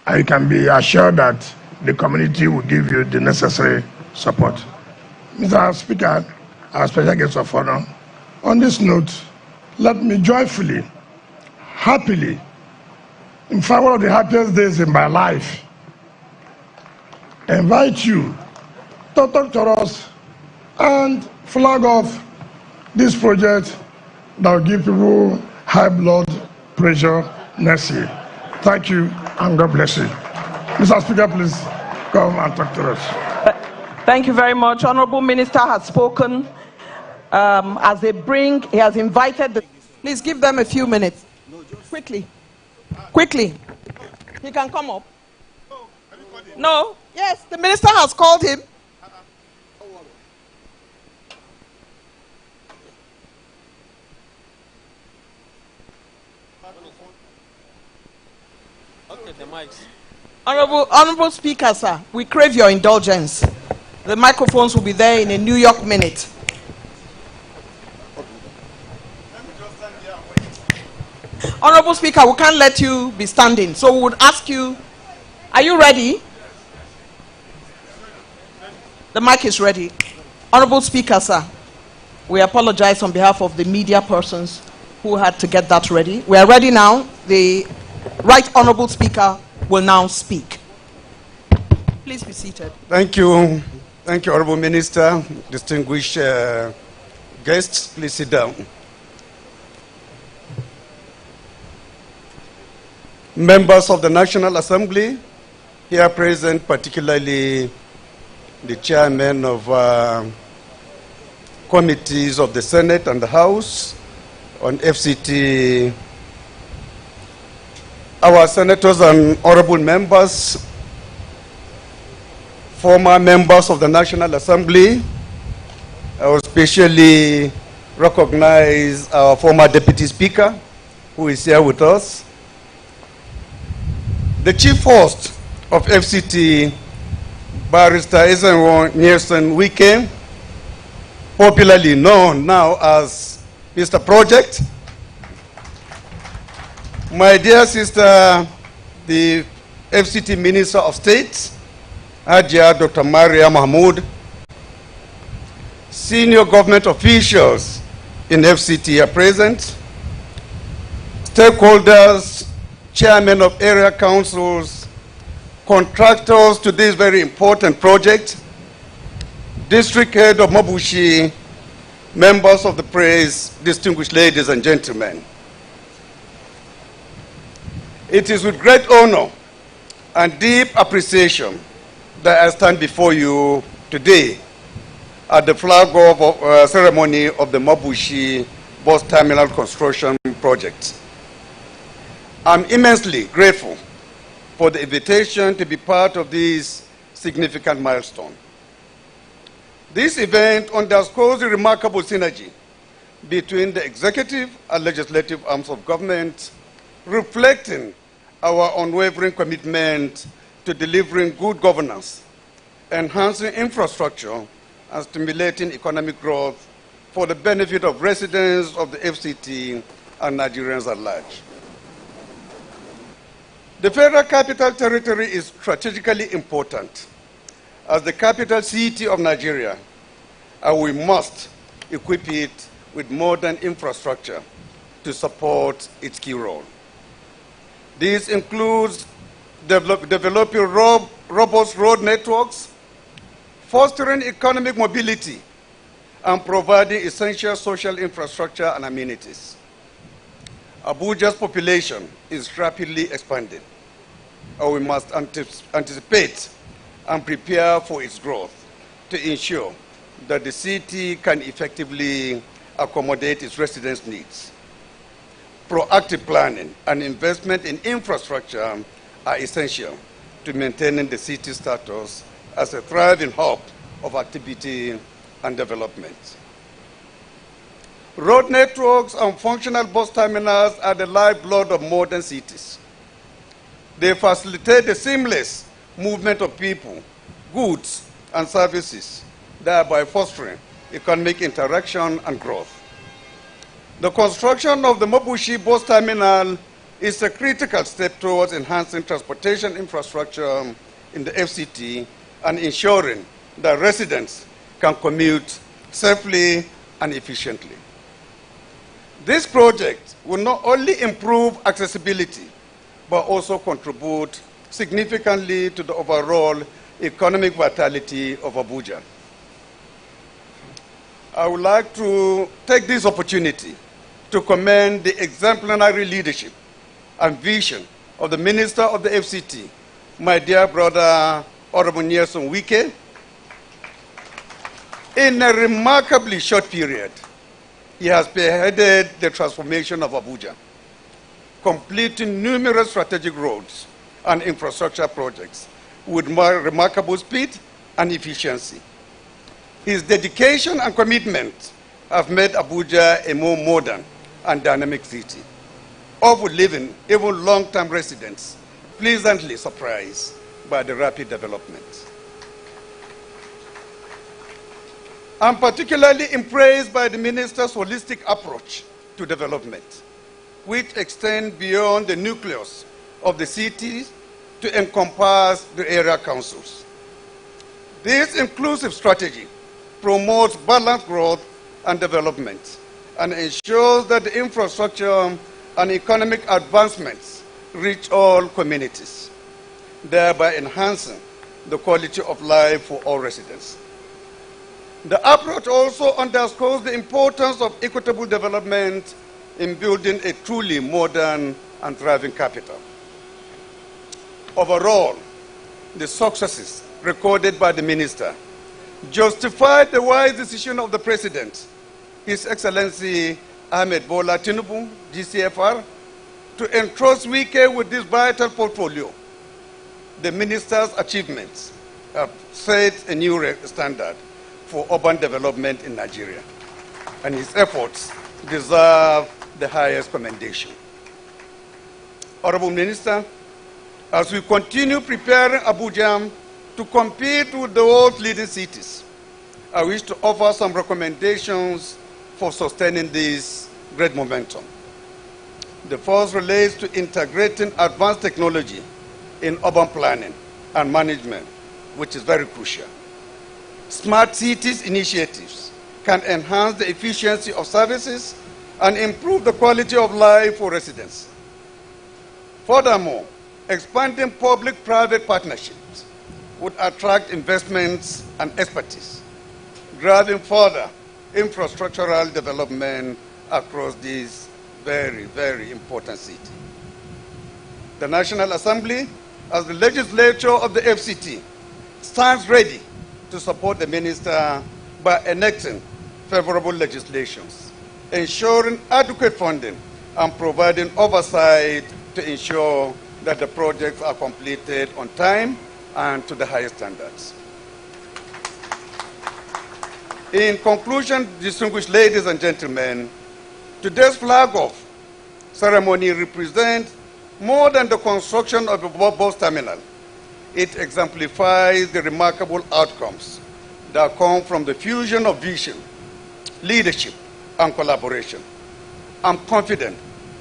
and you can be assured that the community will give you the necessary support. Mr. Speaker, our special guest of honor, on this note, let me joyfully, happily, in fact, one of the happiest days in my life, invite you to talk to us and flag off this project that will give people high blood pressure next year. Thank you, and God bless you. Mr. Speaker, please come and talk to us. Thank you very much. Honorable Minister has spoken. As they bring, he has invited the... Please give them a few minutes. Quickly. Quickly. He can come up. No? Yes, the minister has called him. Okay, the mics. Honorable Speaker, sir, we crave your indulgence. The microphones will be there in a New York minute. Honorable Speaker, we can't let you be standing, so we would ask you, are you ready? The mic is ready. Honorable Speaker, sir, we apologize on behalf of the media persons who had to get that ready. We are ready now. The Right Honorable Speaker will now speak. Please be seated. Thank you. Thank you, Honorable Minister, distinguished guests. Please sit down. Members of the National Assembly here present, particularly the chairman of committees of the Senate and the House on FCT, our senators and honorable members, former members of the National Assembly. I will especially recognize our former Deputy Speaker, who is here with us. The chief host of FCT, Barrister Nielsen Wike, popularly known now as Mr. Project. My dear sister, the FCT Minister of State, Hajia Dr. Maria Mahmoud, senior government officials in FCT are present, stakeholders, chairmen of area councils, contractors to this very important project, district head of Mabushi, members of the press, distinguished ladies and gentlemen. It is with great honor and deep appreciation that I stand before you today at the flag-off ceremony of the Mabushi bus terminal construction project. I'm immensely grateful for the invitation to be part of this significant milestone. This event underscores the remarkable synergy between the executive and legislative arms of government, reflecting our unwavering commitment to delivering good governance, enhancing infrastructure, and stimulating economic growth for the benefit of residents of the FCT and Nigerians at large. The Federal Capital Territory is strategically important as the capital city of Nigeria, and we must equip it with modern infrastructure to support its key role. This includes developing robust road networks, fostering economic mobility, and providing essential social infrastructure and amenities. Abuja's population is rapidly expanding, and we must anticipate and prepare for its growth to ensure that the city can effectively accommodate its residents' needs. Proactive planning and investment in infrastructure are essential to maintaining the city's status as a thriving hub of activity and development. Road networks and functional bus terminals are the lifeblood of modern cities. They facilitate the seamless movement of people, goods, and services, thereby fostering economic interaction and growth. The construction of the Mabushi bus terminal is a critical step towards enhancing transportation infrastructure in the FCT and ensuring that residents can commute safely and efficiently. This project will not only improve accessibility, but also contribute significantly to the overall economic vitality of Abuja. I would like to take this opportunity to commend the exemplary leadership and vision of the Minister of the FCT, my dear brother, Honorable Nielsen Wike. In a remarkably short period, he has spearheaded the transformation of Abuja, completing numerous strategic roads and infrastructure projects with remarkable speed and efficiency. His dedication and commitment have made Abuja a more modern and dynamic city, often leaving even long-term residents pleasantly surprised by the rapid development. I'm particularly impressed by the minister's holistic approach to development, which extends beyond the nucleus of the cities to encompass the area councils. This inclusive strategy promotes balanced growth and development and ensures that the infrastructure and economic advancements reach all communities, thereby enhancing the quality of life for all residents. The approach also underscores the importance of equitable development in building a truly modern and thriving capital. Overall, the successes recorded by the minister justified the wise decision of the President, His Excellency Ahmed Bola Tinubu, GCFR, to entrust Wike with this vital portfolio. The minister's achievements have set a new standard for urban development in Nigeria, and his efforts deserve the highest commendation. Honorable Minister, As we continue preparing Abuja to compete with the world's leading cities, I wish to offer some recommendations for sustaining this great momentum. The first relates to integrating advanced technology in urban planning and management, which is very crucial. Smart cities initiatives can enhance the efficiency of services and improve the quality of life for residents. Furthermore, expanding public-private partnerships would attract investments and expertise, driving further infrastructural development across this very, very important city. The National Assembly, as the legislature of the FCT, stands ready to support the minister by enacting favorable legislations, ensuring adequate funding, and providing oversight to ensure that the projects are completed on time and to the highest standards. In conclusion, distinguished ladies and gentlemen, today's flag-off ceremony represents more than the construction of a bus terminal. It exemplifies the remarkable outcomes that come from the fusion of vision, leadership, and collaboration. I'm confident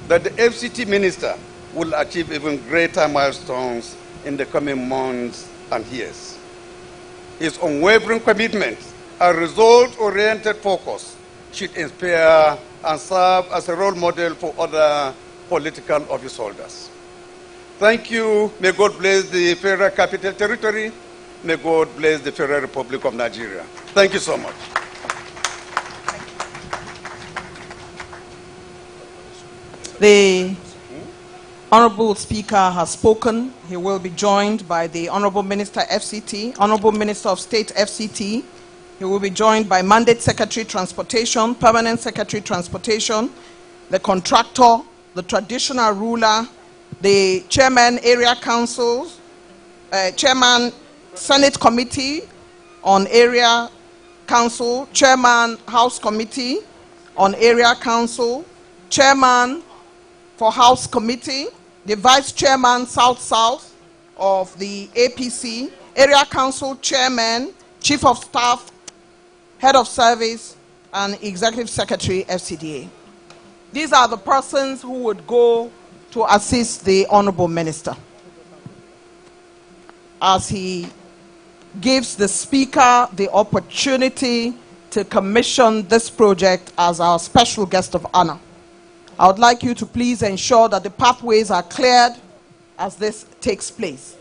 that the FCT minister will achieve even greater milestones in the coming months and years. His unwavering commitment and result-oriented focus should inspire and serve as a role model for other political office holders. Thank you. May God bless the Federal Capital Territory. May God bless the Federal Republic of Nigeria. Thank you so much. The Honorable Speaker has spoken. He will be joined by the Honorable Minister FCT, Honorable Minister of State FCT. He will be joined by Mandate Secretary Transportation, Permanent Secretary Transportation, the contractor, the traditional ruler, the Chairman Area Councils, Chairman Senate Committee on Area Council, Chairman House Committee on Area Council, Chairman for House Committee, the Vice Chairman South-South of the APC, Area Council Chairman, Chief of Staff, Head of Service, and Executive Secretary FCDA. These are the persons who would go to assist the Honorable Minister as he gives the Speaker the opportunity to commission this project as our special guest of honor. I would like you to please ensure that the pathways are cleared as this takes place.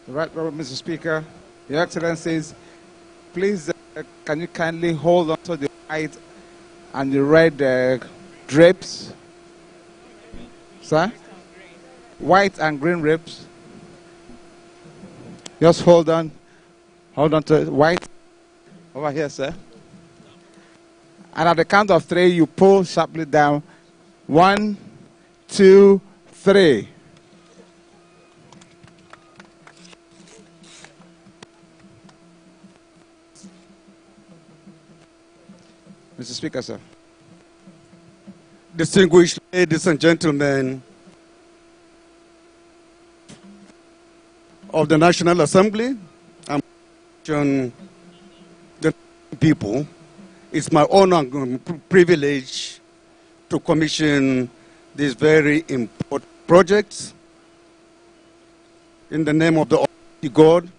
Right, Mr. Speaker, Your Excellencies, please can you kindly hold on to the white and the red drapes? Sir? White and green drapes. Just hold on. Hold on to white. Over here, sir. And at the count of 3, you pull sharply down. 1, 2, 3. Mr. Speaker, sir. Distinguished ladies and gentlemen of the National Assembly and the people, it's my honor and privilege to commission this very important project in the name of the Almighty God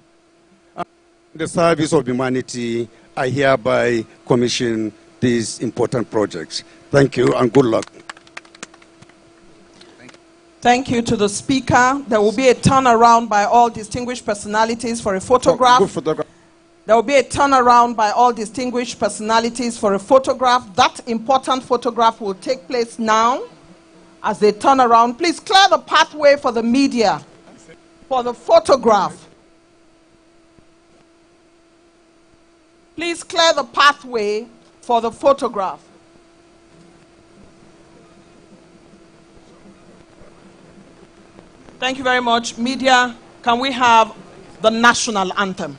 and the service of humanity. I hereby commission these important projects. Thank you and good luck. Thank you to the Speaker. There will be a turnaround by all distinguished personalities for a photograph. Good photograph. There will be a turnaround by all distinguished personalities for a photograph. That important photograph will take place now as they turn around. Please clear the pathway for the media for the photograph. Please clear the pathway for the photograph. Thank you very much. Media, can we have the national anthem?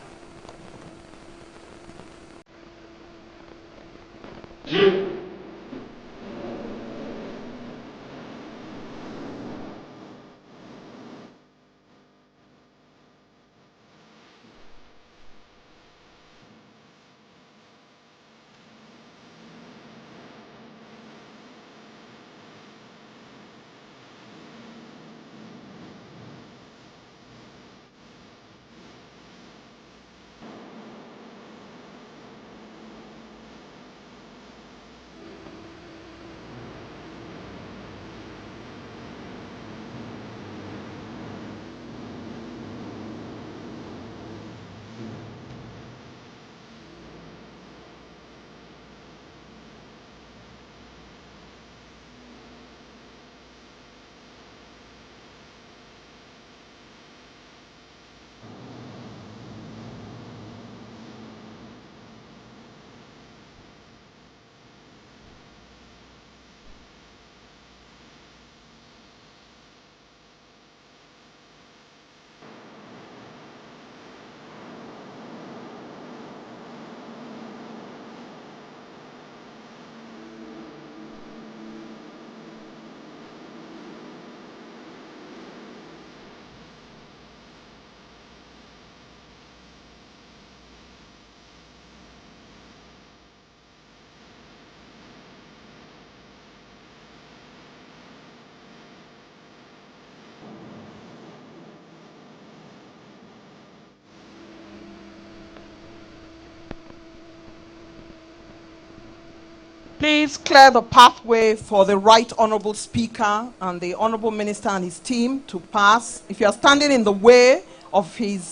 Please clear the pathway for the Right Honorable Speaker and the Honorable Minister and his team to pass. If you are standing in the way of his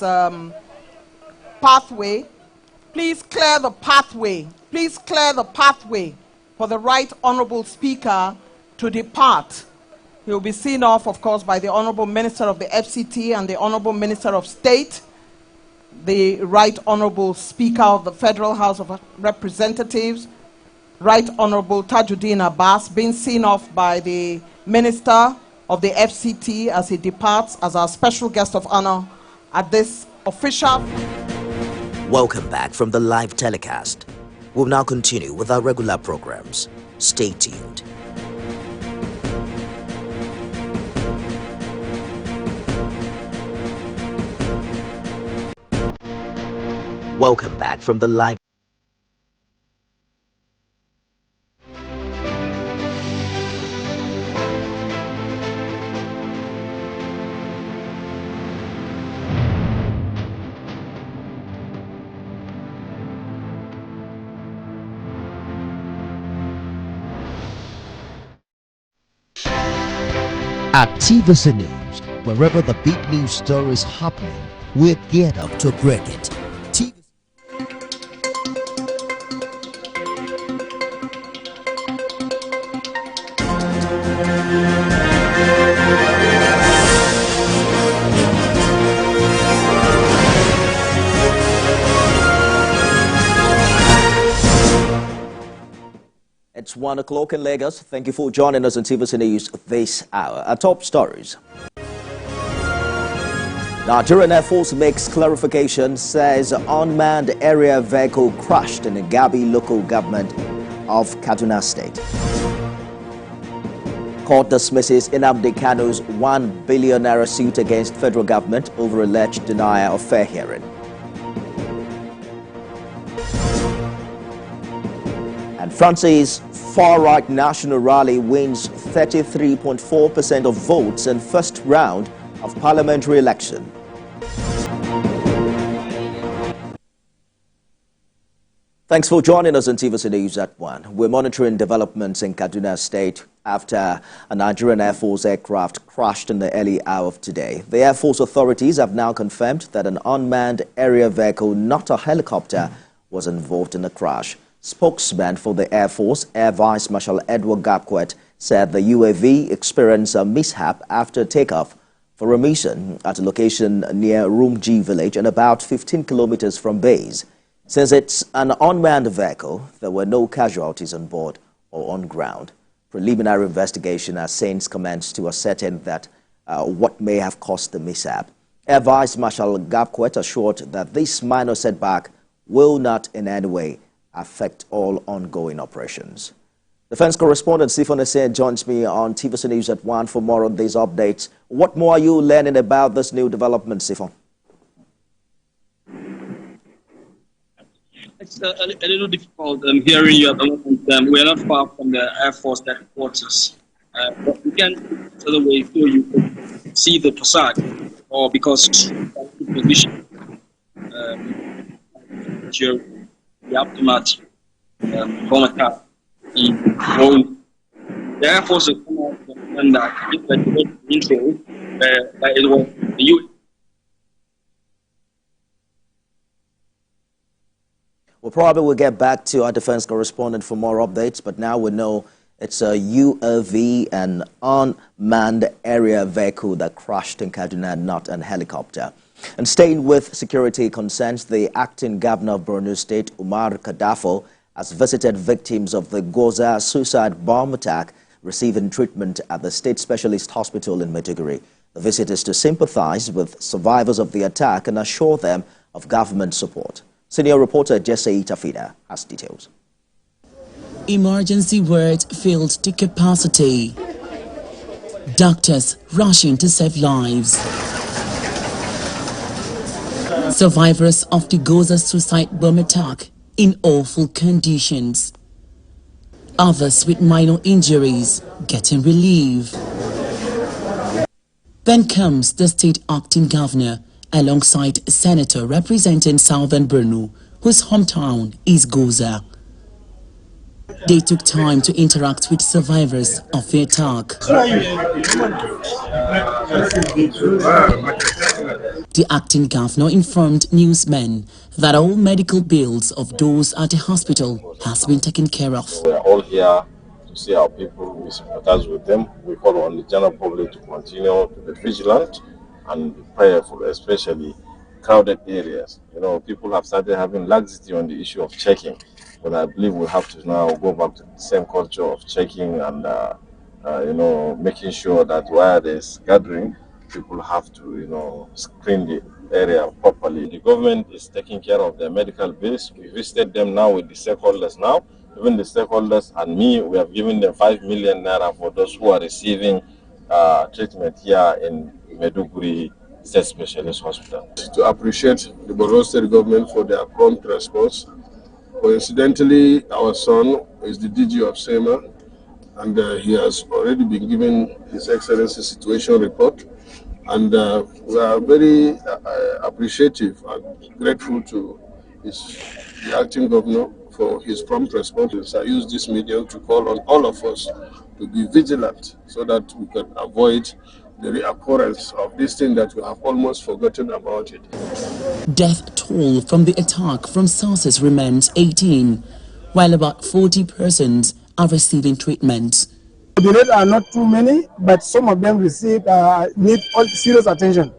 pathway, please clear the pathway. Please clear the pathway for the Right Honorable Speaker to depart. He will be seen off, of course, by the Honorable Minister of the FCT and the Honorable Minister of State, the Right Honorable Speaker of the Federal House of Representatives, Right Honorable Tajuddin Abbas, being seen off by the Minister of the FCT as he departs as our special guest of honor at this official. Welcome back from the live telecast. We'll now continue with our regular programs. Stay tuned. Welcome back from the live. At TVC News, wherever the big news story is happening, we're geared up to break it. It's 1 o'clock in Lagos. Thank you for joining us on TVC News this hour. Our top stories. Nigerian Air Force makes clarification, says unmanned area vehicle crashed in the Gabi local government of Kaduna State. Court dismisses Nnamdi Kanu's $1 billion suit against federal government over alleged denial of fair hearing. And France's far-right national rally wins 33.4% of votes in first round of parliamentary election. Thanks for joining us on TVC News at 1. We're monitoring developments in Kaduna State after a Nigerian Air Force aircraft crashed in the early hour of today. The Air Force authorities have now confirmed that an unmanned area vehicle, not a helicopter, was involved in the crash. Spokesman for the Air Force, Air Vice Marshal Edward Gapquet, said the UAV experienced a mishap after takeoff for a mission at a location near Rumji village and about 15 kilometers from base. Since it's an unmanned vehicle, there were no casualties on board or on ground. Preliminary investigation has since commenced to ascertain that what may have caused the mishap. Air Vice Marshal Gapquet assured that this minor setback will not in any way affect all ongoing operations. Defense correspondent Sifon Essien joins me on TVC News at 1 for more on these updates. What more are you learning about this new development, Sifon? It's a little difficult hearing you at the moment. We are not far from the Air Force headquarters. But we can other way so you can see the facade, or because position the aftermath bomb attack in Rome. The Air Force has come out and that it was intro that it was the U. Well, probably we'll get back to our defense correspondent for more updates, but now we know it's a UAV, an unmanned area vehicle that crashed in Kaduna, not an helicopter. And staying with security concerns, the acting governor of Borno State, Umar Kadafo, has visited victims of the Goza suicide bomb attack receiving treatment at the State Specialist Hospital in Maiduguri. The visit is to sympathize with survivors of the attack and assure them of government support. Senior reporter Jesse Tafida has details. Emergency wards filled to capacity. Doctors rushing to save lives. Survivors of the Goza suicide bomb attack in awful conditions. Others with minor injuries getting relief. Then comes the state acting governor alongside a senator representing Southern Borno, whose hometown is Goza. They took time to interact with survivors of the attack. The acting governor informed newsmen that all medical bills of those at the hospital has been taken care of. We're all here to see our people, we sympathize with them. We call on the general public to continue to be vigilant and be prayerful, especially crowded areas. You know, people have started having laxity on the issue of checking, but I believe we have to now go back to the same culture of checking and, you know, making sure that where there's gathering, people have to, you know, screen the area properly. The government is taking care of their medical bills. We visited them now with the stakeholders now. Even the stakeholders and me, we have given them 5 million naira for those who are receiving treatment here in Maiduguri State Specialist Hospital. To appreciate the Borno State government for their prompt response. Coincidentally, our son is the DG of SEMA, and he has already been given His Excellency situation report. And we are very appreciative and grateful to the acting governor for his prompt response. I use this medium to call on all of us to be vigilant so that we can avoid the reoccurrence of this thing that we have almost forgotten about it. Death toll from the attack from sources remains 18, while about 40 persons are receiving treatment. The rate are not too many, but some of them need serious attention.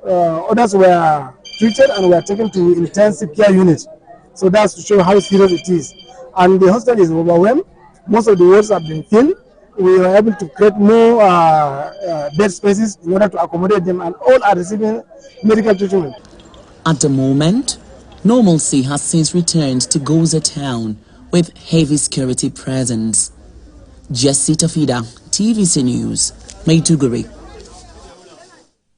Others were treated and were taken to intensive care units. So that's to show how serious it is. And the hospital is overwhelmed. Most of the wards have been filled. We were able to create more bed spaces in order to accommodate them, and all are receiving medical treatment. At the moment, normalcy has since returned to Goza town with heavy security presence. Jesse Tafida, TVC News, Maiduguri.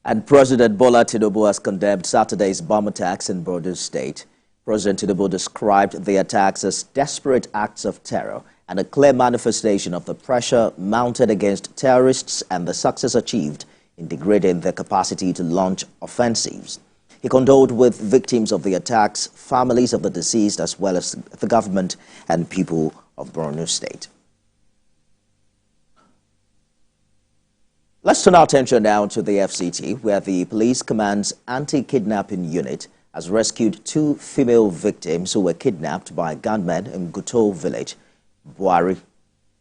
And President Bola Tinubu has condemned Saturday's bomb attacks in Borno State. President Tinubu described the attacks as desperate acts of terror and a clear manifestation of the pressure mounted against terrorists and the success achieved in degrading their capacity to launch offensives. He condoled with victims of the attacks, families of the deceased, as well as the government and people of Borno State. Let's turn our attention now to the FCT, where the Police Command's anti-kidnapping unit has rescued 2 female victims who were kidnapped by gunmen in Guto village, Buari.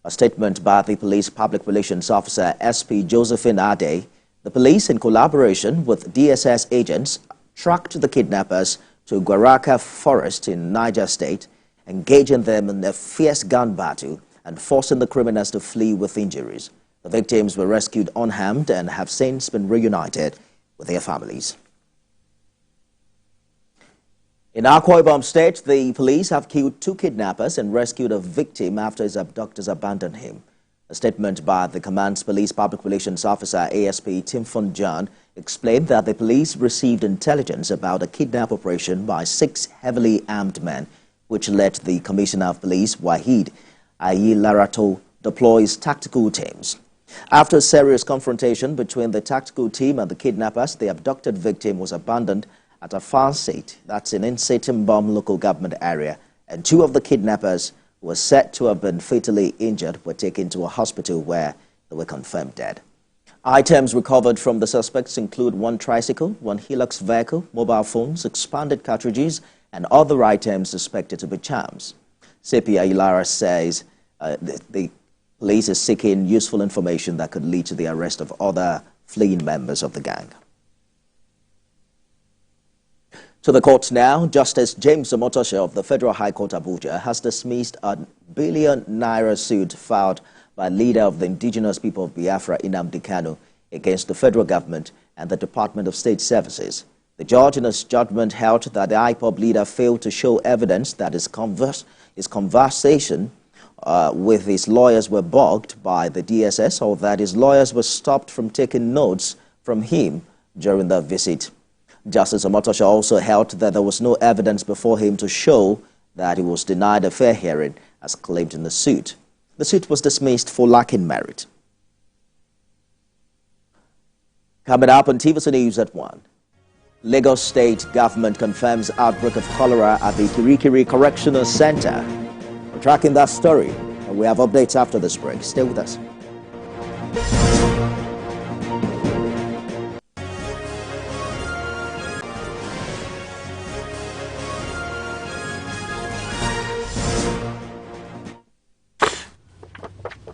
A statement by the Police Public Relations Officer SP Josephine Ade, the police, in collaboration with DSS agents, tracked the kidnappers to Guaraka Forest in Niger State, engaging them in a fierce gun battle and forcing the criminals to flee with injuries. The victims were rescued unharmed and have since been reunited with their families. In Akwa Ibom State, the police have killed 2 kidnappers and rescued a victim after his abductors abandoned him. A statement by the command's Police Public Relations Officer ASP Timfon John explained that the police received intelligence about a kidnap operation by 6 heavily armed men, which led the Commissioner of Police, Wahid Ayilarato, deploy his tactical teams. After a serious confrontation between the tactical team and the kidnappers, the abducted victim was abandoned at a farm site, that's in Insetim-Bom local government area, and 2 of the kidnappers who were said to have been fatally injured were taken to a hospital where they were confirmed dead. Items recovered from the suspects include 1 tricycle, 1 Hilux vehicle, mobile phones, expanded cartridges, and other items suspected to be charms. CP Ayilara says the police is seeking useful information that could lead to the arrest of other fleeing members of the gang. To the courts now, Justice James Omotosho of the Federal High Court Abuja has dismissed a ₦1 billion suit filed by leader of the indigenous people of Biafra, Nnamdi Kanu, against the federal government and the Department of State Services. The judge in his judgment held that the IPOB leader failed to show evidence that his conversation with his lawyers were bugged by the DSS, or that his lawyers were stopped from taking notes from him during the visit. Justice Omotosho also held that there was no evidence before him to show that he was denied a fair hearing, as claimed in the suit. The suit was dismissed for lacking merit. Coming up on TVC News at 1. Lagos State government confirms outbreak of cholera at the Kirikiri Correctional Center. tracking that story. And we have updates after this break. Stay with us.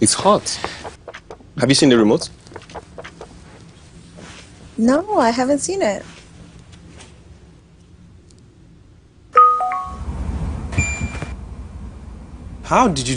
It's hot. Have you seen the remote? No, I haven't seen it. How did you